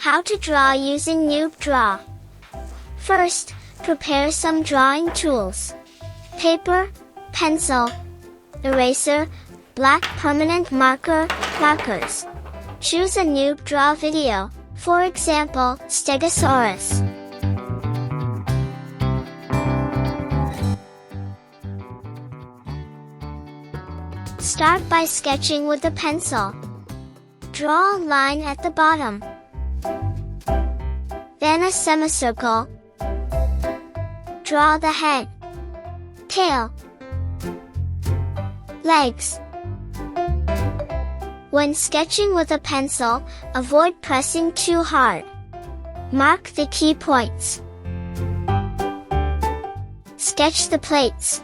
How to draw using Noob Draw. First, prepare some drawing tools. Paper, pencil, eraser, black permanent marker, markers. Choose a Noob Draw video, for example, Stegosaurus. Start by sketching with a pencil. Draw a line at the bottom. Then a semicircle. Draw the head, tail, legs. When sketching with a pencil, avoid pressing too hard. Mark the key points. Sketch the plates.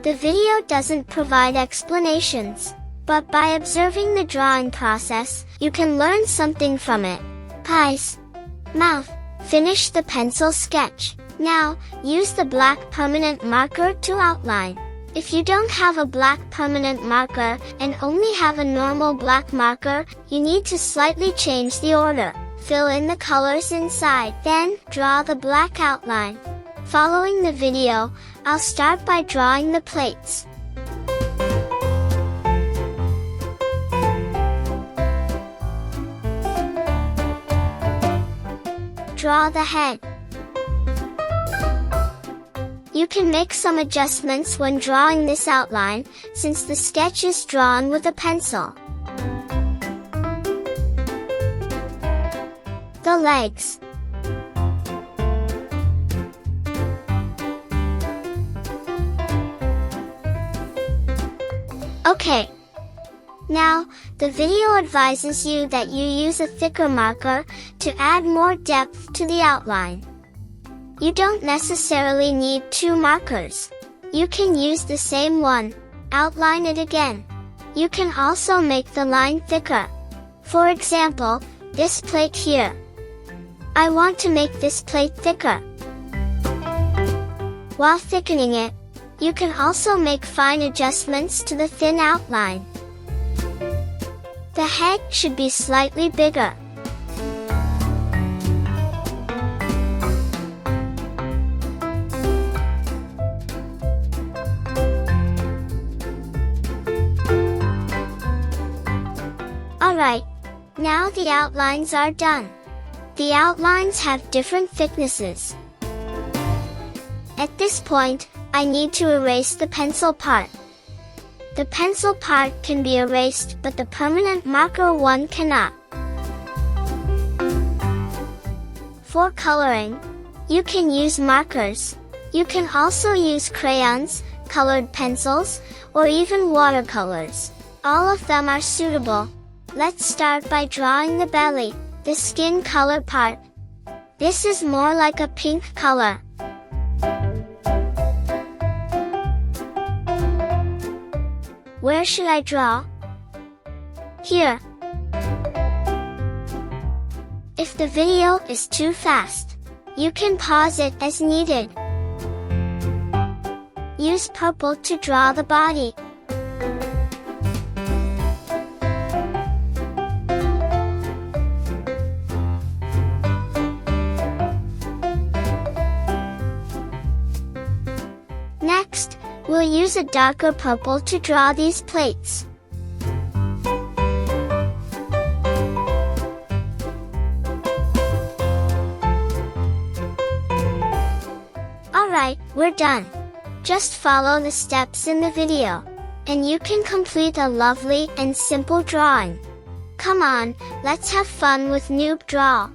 The video doesn't provide explanations, but by observing the drawing process, you can learn something from it. Eyes, mouth. Finish the pencil sketch. Now, use the black permanent marker to outline. If you don't have a black permanent marker and only have a normal black marker, you need to slightly change the order. Fill in the colors inside, then draw the black outline. Following the video, I'll start by drawing the plates. Draw the head. You can make some adjustments when drawing this outline, since the sketch is drawn with a pencil. The legs. Okay. Now, the video advises you that you use a thicker marker to add more depth to the outline. You don't necessarily need two markers. You can use the same one, outline it again. You can also make the line thicker. For example, this plate here. I want to make this plate thicker. While thickening it, you can also make fine adjustments to the thin outline. The head should be slightly bigger. Alright, now the outlines are done. The outlines have different thicknesses. At this point, I need to erase the pencil part. The pencil part can be erased, but the permanent marker one cannot. For coloring, you can use markers. You can also use crayons, colored pencils, or even watercolors. All of them are suitable. Let's start by drawing the belly, the skin color part. This is more like a pink color. Where should I draw? Here. If the video is too fast, you can pause it as needed. Use purple to draw the body. Next, we'll use a darker purple to draw these plates. Alright, we're done. Just follow the steps in the video, and you can complete a lovely and simple drawing. Come on, let's have fun with Noob Draw.